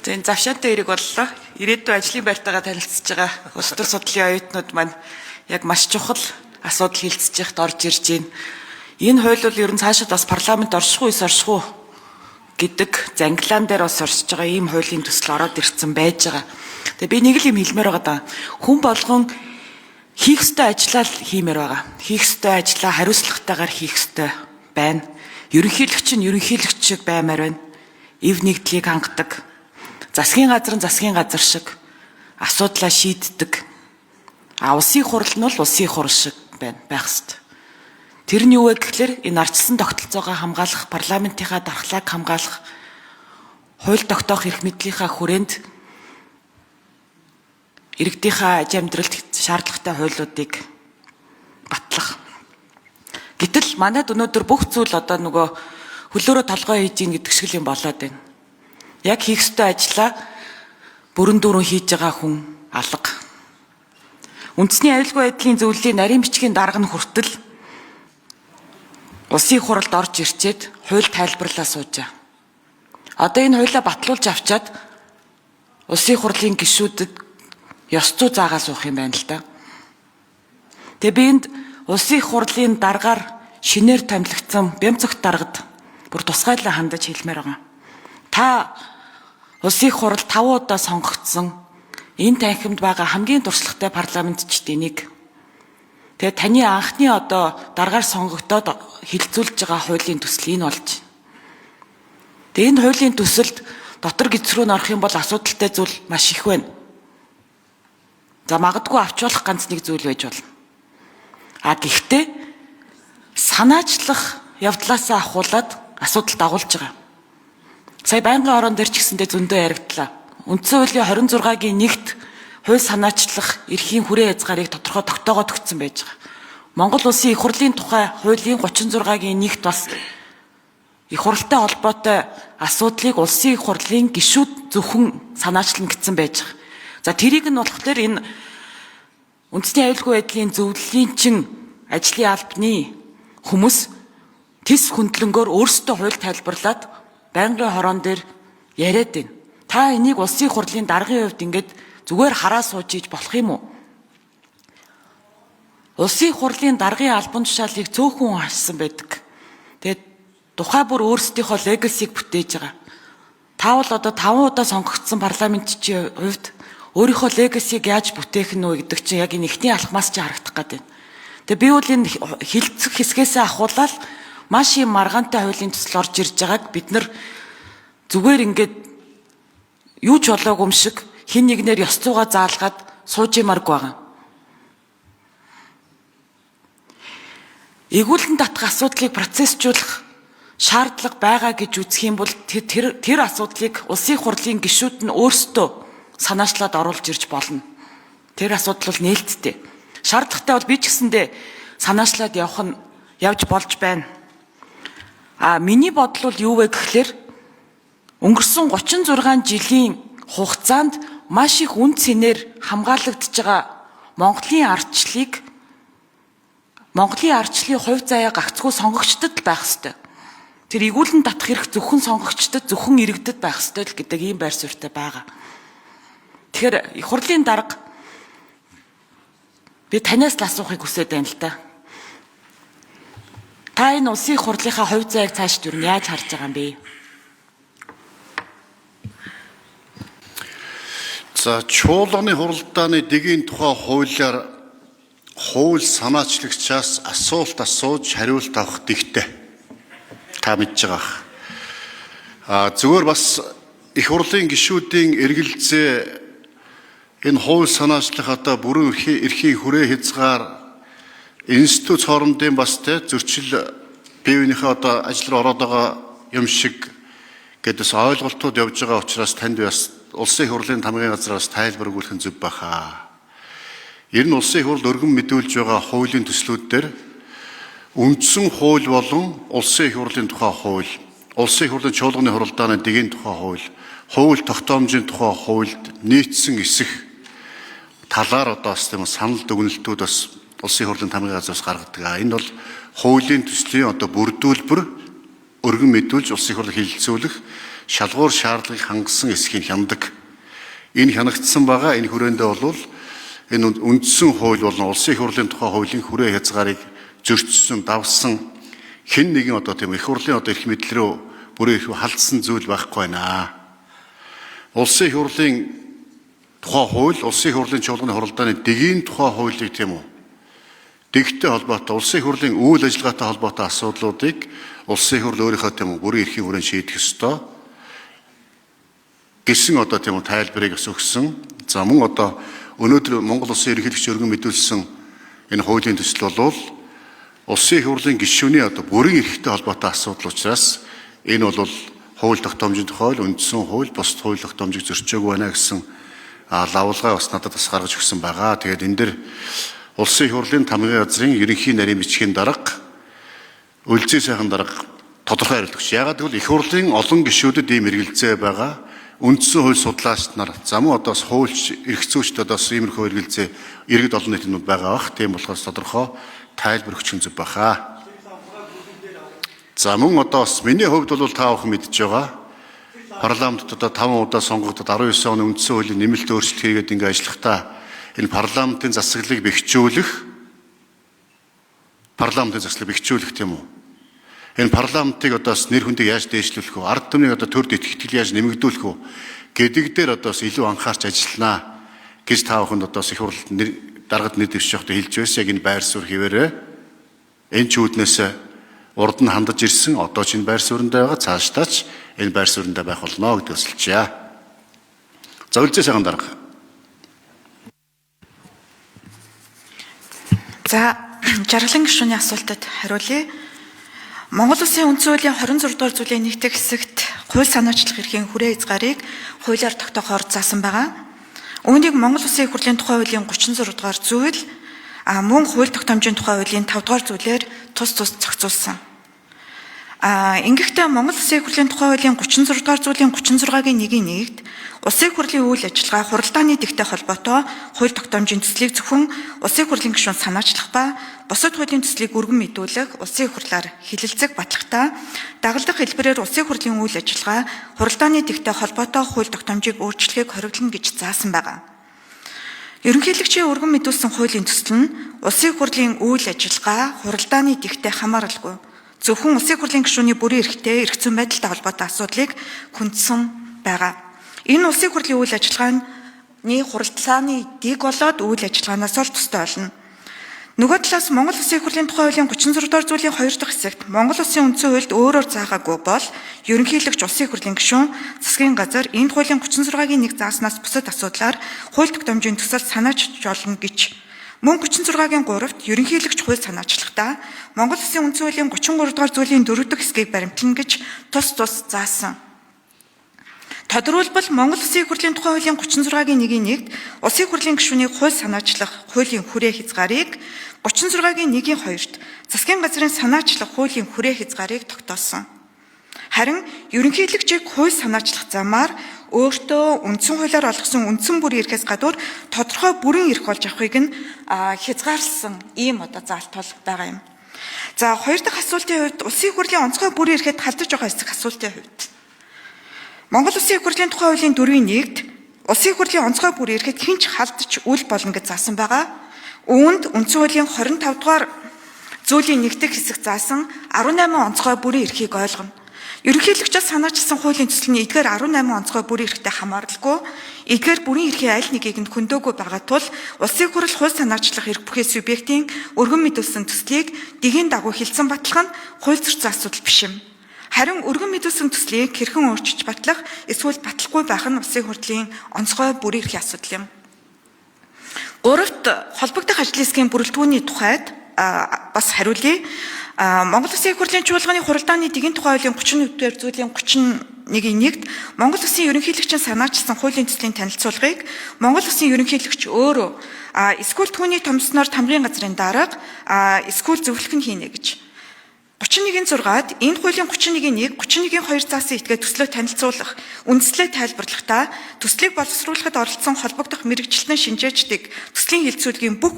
Энэ завшаантай хэрэг боллоо. Ирээдүйн ажлын байртайгаа танилцж байгаа улс төр судлалын оюутнууд маань яг маш чухал асуудал хилцэж орж ирж байна. Энэ хууль бол ер нь цаашаа бас парламент оршихуй гэдэг зангилаан дээр бас оршиж байгаа ийм хуулийн төсөл ороод ирсэн байж байгаа. Тэгээ би нэг л юм хэлмээр байгаа даа. Хүн болгон хийх ёстой ажлаа л хиймээр байгаа. Хийх ёстой ажлаа хариуцлагатайгаар хийх ёстой байна. Ерөнхийлөгч нь ерөнхийлөгч шиг баймаар байна. Ив нэгдлийг хангадаг. Засгийн газар нь засгийн газар шиг асуудлаа шийддэг. Улсын хурал нь бол улсын хурал шиг байх ёстой. Тэр нь юу вэ гэхээр энэ ардчилсан тогтолцоогоо хамгаалах, парламентынхаа дархлааг хамгаалах, хууль тогтоох эрх мэдлийнхаа хүрээнд иргэдийнхаа амьдралд шаардлагатай хуулиудыг батлах. Гэтэл манайд өнөөдөр бүх зүйл одоо нөгөө хөлөөрөө толгой хийж ийн гэдэг шиг юм болоод байна. Яг хийх ёстой ажлаа бүрэн дүүрэн хийж байгаа хүн алга. Үндэсний аюулгүй байдлын зөвлөлийн нарийн бичгийн дарга нь хүртэл улсын хуралд орж ирчээд хууль тайлбарлаа суужаа. Одоо энэ хуулиа батлуулж авчаад улсын хурлын гишүүдэд ёс зүй заагаа суух юм байна л да. Тэгээ би энд улсын хурлын даргаар шинээр томилогдсон Бямцогт даргад бүр тусгайлан хандаж хэлмээр байгаа. Та улсын хурал 5 удаа сонгогдсон энэ танхимд байгаа хамгийн туршлагатай парламентчдын нэг. Тэгээ таны анхны одоо даргаар сонгогдоод хилцүүлж байгаа хуулийн төсөл энэ болж. Тэгээ энэ хуулийн төсөлд дотор гизрүү н орох юм бол асуудалтай зүйл маш их байна. За магадгүй авч болох ганц нэг зүйл байж болно. Гэхдээ санаачлах явдлаасаа ахуулаад асуудал дагуулж байгаа. Сая байнгын орон дээр ч гэсэндээ зөндөө яригдлаа. Үндсэн хуулийн 26-гийн 1-т хууль санаачлах эрхийн хүрээ хязгаарыг тодорхой тогтоогоод өгсөн байж байгаа. Монгол улсын их хурлын тухай хуулийн 36-гийн 1-т бас их хурлтай холбоотой асуудлыг улсын их хурлын гишүүд зөвхөн санаачлан гэсэн байж байгаа. За тэрийг нь болохоор энэ үндэсний аюулгүй байдлын зөвлөлийн чин ажлын албаны хүмүүс тис хөндлөнгөөр өөрсдөө хууль тайлбарлаад байнгын хорон дээр яриад байна. Та энийг улсын хурлын даргын хувьд ингээд зүгээр хараа сууж иж болох юм уу? Улсын хурлын даргын албан тушаалыг цөөхөн хассан байдаг. Тэгээд тухай бүр өөрсдийнхөө легасиг бүтээж байгаа. Та бол одоо 5 удаа сонгогдсон парламентчийн хувьд өөрийнхөө легасиг яаж бүтээх нь вэ гэдэг чинь яг энэ ихний алхмаас ч харагдах гэдэг. Тэгээд би бол энэ хилцэх хэсгээс ахуулаад маш юм маргаантай хуулийн төсөл орж ирж байгааг бид нар зүгээр ингээд юу ч болоогүй юм шиг хин нэгнээр ёс зүйгаа заалгаад сууж юмаргүй байгаа. Эгүүлэн татах асуудлыг процессжуулах шаардлага байгаа гэж үзэх юм бол тэр асуудлыг улсын хурлын гишүүд нь өөрсдөө санаачлаад оруулж ирж болно. Тэр асуудал бол нээлттэй. Шаардлагатай бол би ч гэсэндээ санаачлаад явж болж байна. Миний бодол бол юу вэ гэхээр өнгөрсөн 36 жилийн хугацаанд маш их үн цэнээр хамгаалагдж байгаа Монголын ардчлалын хувь заяа гагцхүү сонгогчдод байх ёстой. Тэр эгүүлэн татах хэрэг зөвхөн сонгогчдод, зөвхөн иргэдэд байх ёстой л гэдэг ийм байр суурьтай байгаа. Тэгэхээр их хурлын дарга би танаас л асуухыг хүсэж байна л да. Та энэ улсын их хурлынхаа хувь заяаг цааш дүр нь яаж харж байгаа юм бэ? За чуулганы хуралдааны дэгийн тухай хуулиар хууль санаачлагчаас асуулт асууж хариулт авах дэгтэй. Та мэдж байгаа. Зүгээр бас их хурлын гишүүдийн эргэлзээ энэ хууль санаачлах одоо бүрэн эрхийн хүрээ хязгаар институт хоорондын бас зөрчил биеийнхээ одоо ажил ороод байгаа юм шиг гэдээс ойлголтууд явж байгаа учраас танд бас улсын хурлын тамгын газраас тайлбар өгүүлэх нь зөв баха. Ер нь улсын хурл өргөн мэдүүлж байгаа хуулийн төслүүд дээр үндсэн хууль болон улсын хурлын тухай хууль, улсын хурлын чуулганы хуралдааны дэгийн тухай хууль, хууль тогтоомжийн тухай хуульд нийцсэн эсэх талаар одоо бас тийм санал дүгнэлтүүд бас улсын хурлын тамгын газраас гаргадаг. Энэ бол хуулийн төслийн одоо бүрдүүлбэр өргөн мэдүүлж улсын хурлыг хилцүүлэх шалгуур шаардлагыг хангасан эсхийг хяндаг. Энэ хянагдсан байгаа энэ хүрээндээ бол энэ үндсэн хууль болон улсын их хурлын тухай хуулийн хүрээ хязгаарыг зөрчсөн, давсан хэн нэгэн тийм их хурлын эрх мэдэл рүү бүрээ халдсан зүйл байхгүй байна. Улсын их хурлын тухай хууль, улсын их хурлын чуулганы хуралдааны дэгийн тухай хуулийг тийм үү? Дэгтэй холбоотой улсын их хурлын үйл ажиллагаатай холбоотой асуудлуудыг улсын их хурл өөрийнхөө тийм үү бүрэн эрхийн хүрээнд шийдэх ёстой. Гэсэн тийм үү тайлбарыг өгсөн. За мөн өнөөдөр Монгол Улсын ерөнхийлөгч өргөн мэдүүлсэн энэ хуулийн төсөл бол улсын их хурлын гишүүний бүрэн эрхтэй холбоотой асуудал учраас энэ бол хууль тогтоомжийн тухай, үндсэн хууль, бусад хууль тогтоомжийг зөрчөөгүй байна гэсэн лавлгаа бас надад бас гаргаж өгсөн байгаа. Тэгээд энэ дэр улсын их хурлын тамгын газрын ерөнхий нарийн бичгийн дарга, үлзий сайхан дарга тодорхой хариулт өгч. Яагаад гэвэл их хурлын олон гишүүдэд ийм эргэлзээ байгаа. Үндсэн хууль судлаач нар замун хуульч, эрх зүйчд иймэрхүү эргэлзээ иргэд олон нийтнүүд байгаа бах. Тийм болохоос тодорхой тайлбар өгч зүг баха. За мөн бас миний хувьд бол та бүхэн мэдж байгаа. Парламентд 5 удаа сонгогдоод 19 оны үндсэн хуулийн нэмэлт өөрчлөлт хийгээд ингэ ажиллахдаа энэ парламентын засаглалыг бэхжүүлэх тийм үү? Энэ парламентыг нэр хүндийг яаж дээшлүүлэх вэ? Ард түмний төр итгэл яаж нэмэгдүүлэх вэ? Гэдэг дээр илүү анхаарч ажилланаа гэж та бүхэнд их хурлд даргад нэр дэвшиж явахдаа хэлж байсан. Яг энэ байр суурь хэвээрээ энэ чүүднээс урд нь хандаж ирсэн. Одоо ч энэ байр сууриндаа байгаа. Цаашдаач энэ байр сууриндаа байх болно гэдэг өсөлчээ. За үлзий сайхан дарга. За жаргалан гишүүний асуултад хариулъя. Монгол Улсын үндсэн хуулийн 26 дугаар зүйлийн нэгдэх хэсэгт хууль санаачлах эрхийн хүрээ хязгаарыг хуулиар тогтоохоор заасан байгаа. Үүнийг Монгол Улсын их хурлын тухай хуулийн 36 дугаар зүйл мөн хууль тогтоомжийн тухай хуулийн 5 дугаар зүйлээр тус зохицуулсан. Ингэхдээ Монгол Улсын их хурлын тухай хуулийн 36 дугаар зүйлийн 36-гийн 1-ийн 1-д Улсын их хурлын үйл ажиллагаа хуралдааны дээгтэй холбоотой хууль тогтоомжийн төслийг зөвхөн Улсын их хурлын гишүүн санаачлах ба бусад хуулийн төслийг өргөн мэдүүлэх Улсын их хурлаар хилэлцэх баталгаатай дагалдах хэлбэрээр Улсын их хурлын үйл ажиллагаа хуралдааны дээгтэй холбоотой хууль тогтоомжийг өөрчлөхийг хориглоно гэж заасан байна. Ерөнхийлөгчийн өргөн мэдүүлсэн хуулийн төсөл нь Улсын их хурлын үйл ажиллагаа хуралдааны дээгтэй хамааралгүй зөвхөн Улсын их хурлын гишүүний бүрэн эрхтэй эрх зүйн байдалтай холбоотой асуудлыг хүндсэн байгаа. Энэ Улсын их хурлын үйл ажиллагааны хуралдааны дэг болоод үйл ажиллагаанаас л тустай болно. Нөгөө талаас Монгол Улсын их хурлын тухай хуулийн 36 дугаар зүйлийн 2 дахь хэсэгт Монгол Улсын үндсэн хуульд өөрөөр заагаагүй бол ерөнхийлөгч Улсын их хурлын гишүүн засгийн газар энэ хуулийн 36-гийн 1 зааснаас бусад асуудлаар хууль тогтоомжийн төсөл санаачилж болно гэж мөн 36-гийн 3-т ерөнхийлөгч хууль санаачлахдаа Монгол Улсын үндсэн хуулийн 33 дугаар зүйлийн 4 дахь хэсгийг баримтлана гэж тус заасан. Тодорхойлбол Монгол Улсын их хурлын тухай хуулийн 36-гийн 1-ийн 1-д Улсын их хурлын гишүүний хууль санаачлах хуулийн хүрээ хязгаарыг 36-гийн 1-ийн 2-т засгийн газрын санаачлах хуулийн хүрээ хязгаарыг тогтоосон. Харин ерөнхийлөгчийг хууль санаачлах замаар өөртөө үндсэн хуулиар олгосон үндсэн бүрийн эрхээс гадуур тодорхой бүрэн эрх олж авахыг нь хязгаарласан ийм заалт тол байгаа юм. За хоёр дахь асуултын хувьд Улсын их хурлын онцгой бүрэн эрхэд халдаж байгаа эсэх асуултын хувьд Монгол Улсын их хурлын тухай хуулийн 4-ийн 1-д Улсын их хурлын онцгой бүрэн эрхэд хинч халдаж үл болно гэж заасан байгаа. Үүнд үндсэн хуулийн 25 дугаар зүйлийн 1 дахь хэсэг заасан 18 онцгой бүрэн эрхийг ойлгоно. Ерөнхийлөгчөөс санаачилсан хуулийн төсөл нь эдгээр 18 онцгой бүрэн эрхтэй хамааралгүй, эдгээр бүрэн эрхийн аль нэгийг нь хөндөөгүй байгаа тул Улсын их хурл хууль санаачлах эрх бүхий субъектийн өргөн мэдүүлсэн төслийг дэгийн дагуу хилцэн батлах нь хууль зөрчсөн асуудал биш юм. Харин өргөн мэдүүлсэн төслийг хэрхэн өөрчилж батлах эсвэл батлахгүй байх нь Улсын их хурлын онцгой бүрэн эрхийн асуудал юм. 3-т холбогдох ажлын хэсгийн бүрэлдэхүүний тухайд бас хариулъя. Монгол Улсын их хурлын чуулганы хуралдааны дэгийн тухай хуулийн 31-р зүйлийн 31-ийн 1-д Монгол Улсын ерөнхийлөгчийн санаачилсан хуулийн төслийн танилцуулгыг Монгол Улсын ерөнхийлөгч өөрөө эсвэл түүний томсноор тамгын газрын дарга эсвэл зөвлөх нь хийнэ гэж 31-ийн 6-ад энэ хуулийн 31-ийн 1, 31-ийн 2 заасан этгээд төслөө танилцуулах, үндслээ тайлбарлахдаа төслийг боловсруулахад оролцсон холбогдох мэргэжилтийн шинжээчдийг төслийн хилцүүлгийн бүх